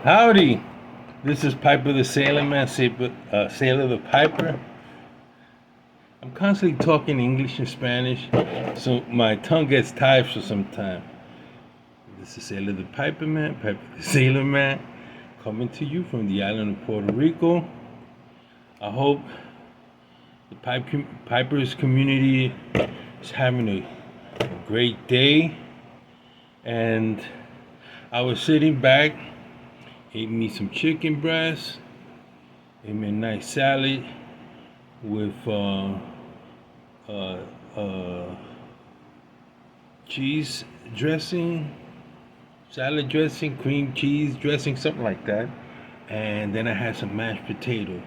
Howdy, this is Piper the Sailor Man, Sailor the Piper. I'm constantly talking English and Spanish, so my tongue gets tired for some time. This is Sailor the Piper Man, Piper the Sailor Man, coming to you from the island of Puerto Rico. I hope the Pipers community is having a great day, and I was sitting back, ate me some chicken breast, ate me a nice salad with uh, cheese dressing, salad dressing, cream cheese dressing, something like that. And then I had some mashed potato.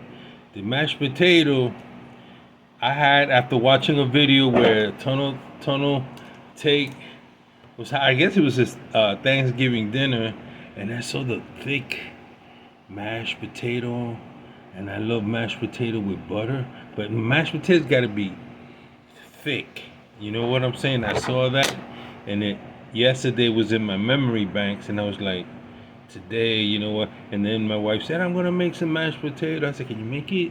The mashed potato I had after watching a video where Tunnel Take was, I guess it was his Thanksgiving dinner, and I saw the thick mashed potato, and I love mashed potato with butter, but mashed potatoes got to be thick. You know what I'm saying? I saw that, and it yesterday was in my memory banks, and I was like, today, you know what? And then my wife said, I'm gonna make some mashed potato. I said, can you make it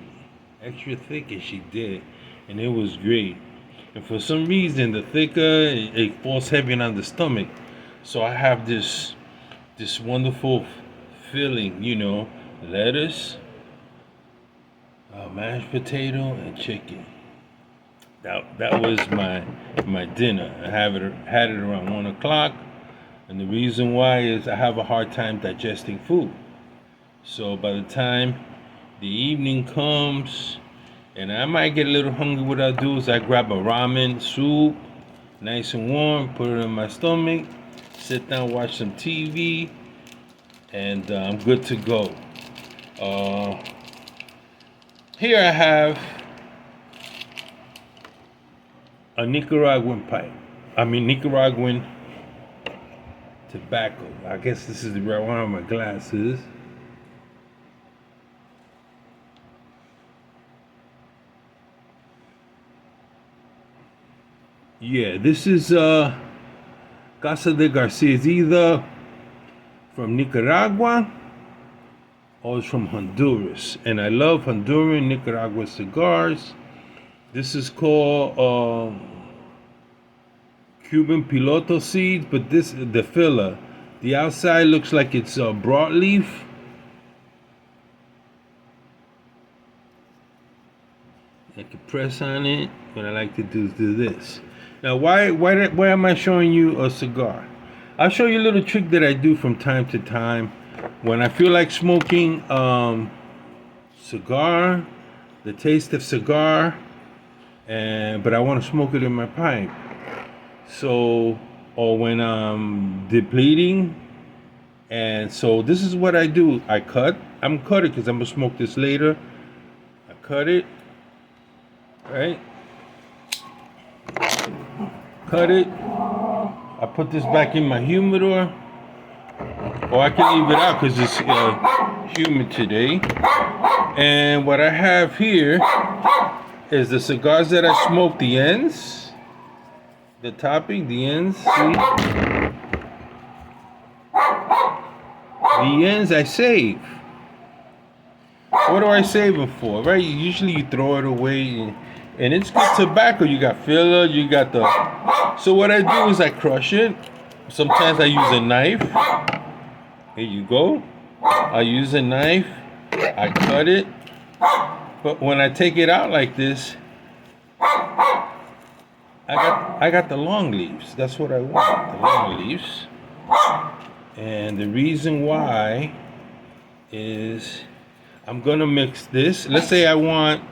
extra thick? And she did, and it was great. And for some reason, the thicker it falls heavy on the stomach. So I have this wonderful feeling, lettuce, mashed potato, and chicken. That was my dinner. I had it around 1 o'clock, and the reason why is I have a hard time digesting food. So by the time the evening comes, and I might get a little hungry, what I'll do is I grab a ramen soup, nice and warm, put it in my stomach, sit down, watch some TV, and I'm good to go. Here I have a Nicaraguan tobacco. I guess this is the right one of my glasses. Yeah, this is Casa de Garcia. It's either from Nicaragua or it's from Honduras. And I love Honduran, Nicaraguan cigars. This is called Cuban piloto seeds, but this the filler. The outside looks like it's broadleaf. I can press on it. What I like to do is do this. Now, why am I showing you a cigar? I'll show you a little trick that I do from time to time when I feel like smoking cigar, the taste of cigar, but I want to smoke it in my pipe. So, or when I'm depleting, and so this is what I do. I'm cutting because I'm gonna smoke this later. I cut it, right? Cut it. I put this back in my humidor, or I can leave it out because it's humid today. And what I have here is the cigars that I smoked, the ends, the topping, the ends. See? The ends I save. What do I save them for? Right? Usually you throw it away, and it's good tobacco. You got filler, you got the. So what I do is I crush it. Sometimes I use a knife. Here you go. I use a knife. I cut it. But when I take it out like this, I got the long leaves. That's what I want, the long leaves. And the reason why is I'm gonna mix this. Let's say I want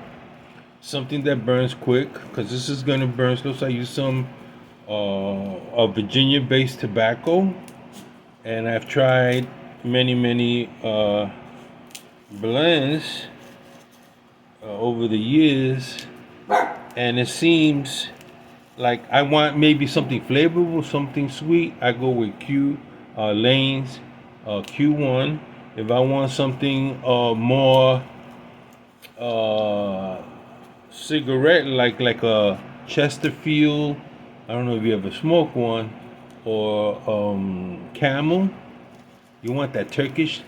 something that burns quick, because this is gonna burn slow. So I use some Virginia-based tobacco, and I've tried many blends over the years, and it seems like I want maybe something flavorful, something sweet. I go with Lane's Q1. If I want something more cigarette, like a Chesterfield, I don't know if you ever smoked one, or Camel. You want that Turkish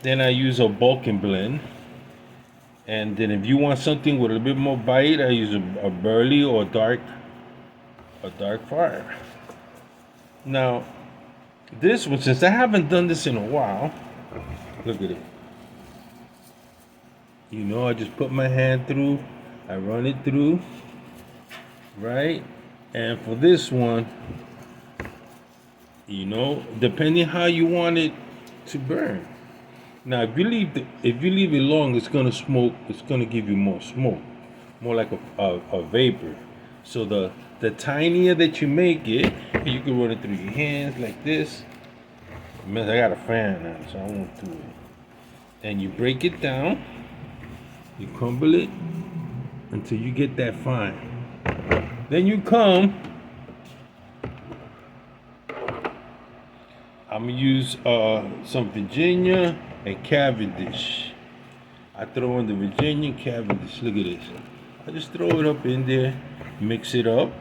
Then I use a bulk and blend. And then if you want something with a bit more bite, I use a burley or a dark fire. Now, this one, since I haven't done this in a while, look at it. I just put my hand through, I run it through, right? And for this one, depending how you want it to burn. Now, if you leave it long, it's gonna smoke. It's gonna give you more smoke, more like a vapor. So the tinier that you make it, you can run it through your hands like this. Man, I got a fan now, so I won't do it. And you break it down. You crumble it until you get that fine. Then you come. I'm gonna use some Virginia and Cavendish. I throw in the Virginia and Cavendish. Look at this. I just throw it up in there, mix it up.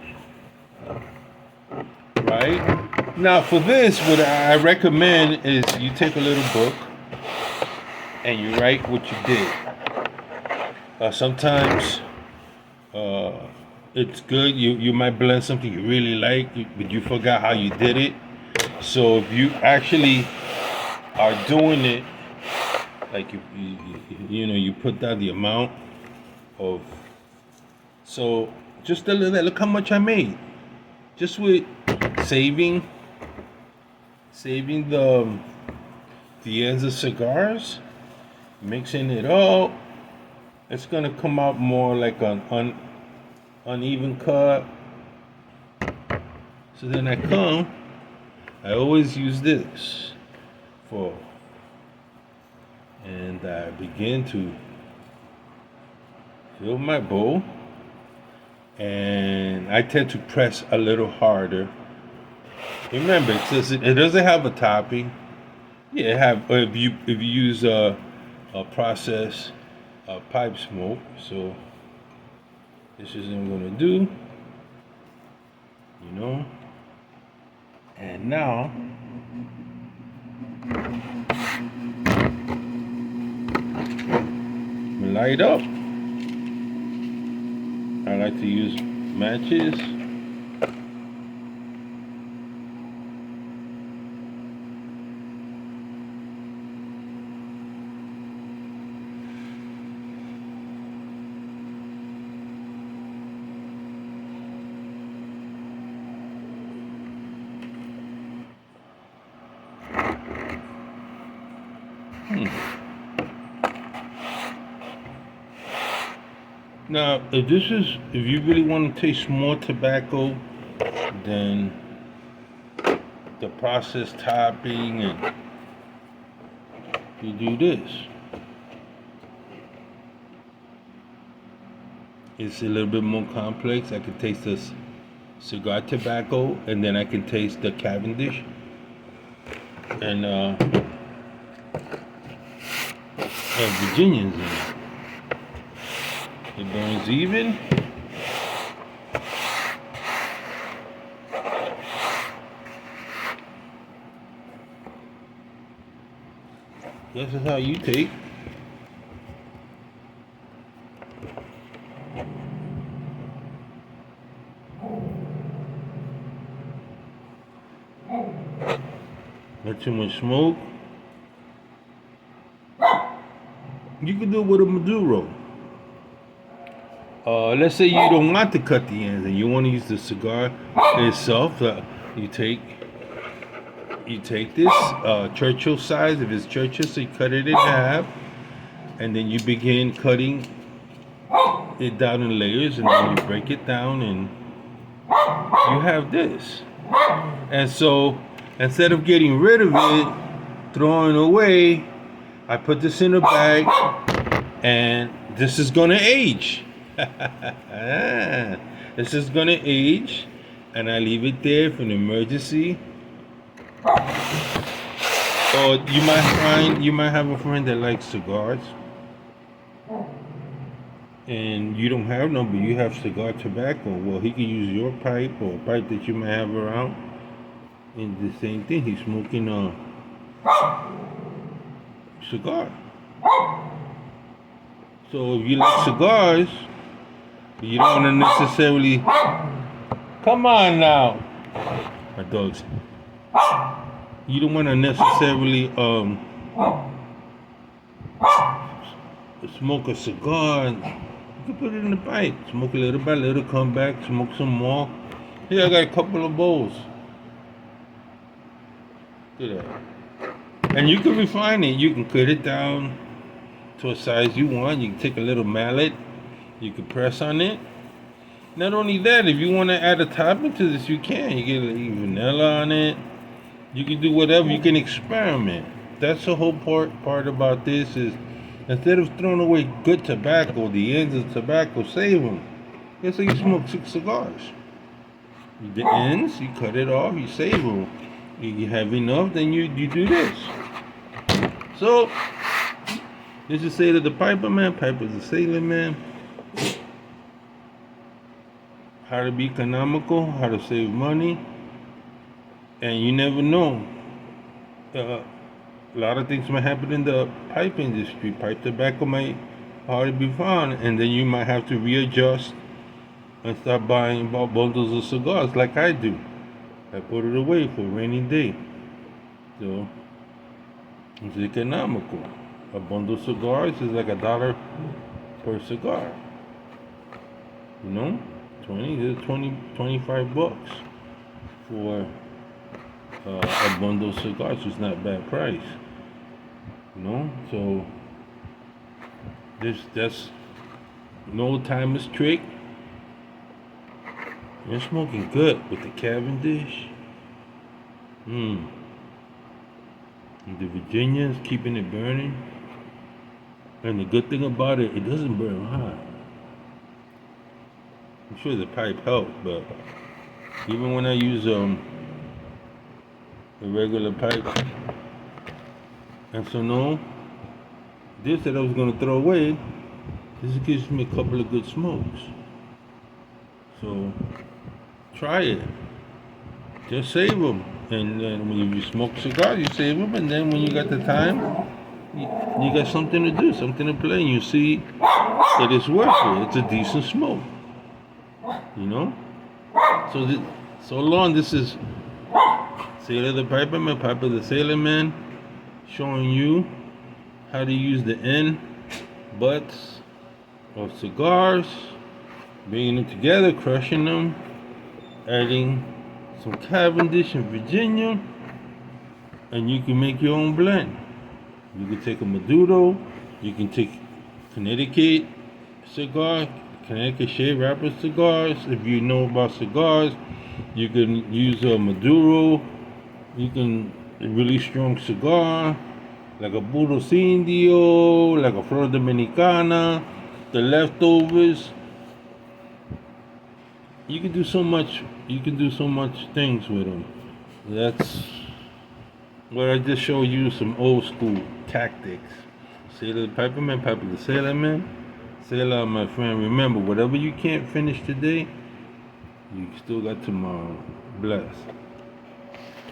Right? Now for this, what I recommend is you take a little book and you write what you did. Sometimes it's good. You might blend something you really like, but you forgot how you did it. So if you actually are doing it, like you put down the amount of. So just a little. Look how much I made, just with saving the ends of cigars, mixing it all. It's gonna come out more like an uneven cut. So then I always use this and I begin to fill my bowl, and I tend to press a little harder. Remember, it doesn't have a topping. Yeah, if you use a process pipe smoke. So this is what I'm gonna do, and now light up. I like to use matches. Now, if you really want to taste more tobacco than the processed topping, and you do this. It's a little bit more complex. I can taste this cigar tobacco, and then I can taste the Cavendish, and Virginians in it. It burns even. This is how you take. Not too much smoke. You can do it with a Maduro. Let's say you don't want to cut the ends and you want to use the cigar itself. You take this Churchill size, if it's Churchill, so you cut it in half, and then you begin cutting it down in layers, and then you break it down, and you have this. And so instead of getting rid of it, throwing away, I put this in a bag, and this is gonna age. This is gonna age, and I leave it there for an emergency. Or you might have a friend that likes cigars, and you don't have none, but you have cigar tobacco. Well, he can use your pipe or a pipe that you might have around, and the same thing. He's smoking cigar. So if you like cigars, you don't want to necessarily. Come on now, my dogs. You don't want to necessarily smoke a cigar. You can put it in the pipe. Smoke a little by little, come back, smoke some more. Here I got a couple of bowls. Look at that. And you can refine it. You can cut it down to a size you want. You can take a little mallet. You can press on it. Not only that, if you want to add a topping to this, you can. You get a little vanilla on it. You can do whatever. You can experiment. That's the whole part about this is instead of throwing away good tobacco, the ends of tobacco, save them. It's like you smoke 6 cigars. The ends, you cut it off, you save them. You have enough, then you do this. So, this is say to the piper man, piper's a sailor man. How to be economical, how to save money, and you never know. A lot of things might happen in the pipe industry. Pipe tobacco might hardly be found, and then you might have to readjust and start buying bundles of cigars like I do. I put it away for a rainy day. So it's economical. A bundle of cigars is like $1 per cigar. You know? 25 bucks for a bundle of cigars. It's not a bad price, you know. So that's no timer's trick. You're smoking good with the Cavendish. And the Virginia's keeping it burning. And the good thing about it, it doesn't burn hot. I'm sure the pipe helps, but even when I use a regular pipe, and so no, this that I was gonna throw away, this gives me a couple of good smokes. So try it. Just save them, and then when you smoke cigars, you save them, and then when you got the time, you got something to do, something to play, and you see that it's worth it. It's a decent smoke. You know? So long, this is Sailor the Piper Man, Piper the Sailor Man, showing you how to use the end butts of cigars, bringing them together, crushing them, adding some Cavendish and Virginia, and you can make your own blend. You can take a Maduro, you can take Connecticut cigar, Connecticut shade wrapper cigars. If you know about cigars, you can use a Maduro. You can a really strong cigar, like a Puro Indio, like a Flor Dominicana, the leftovers. You can do so much. You can do so much things with them. That's what I just showed you. Some old school tactics. Sailor the Piper Man, Piper the Sailor Man. Sailor, my friend, remember, whatever you can't finish today, you still got tomorrow. Bless.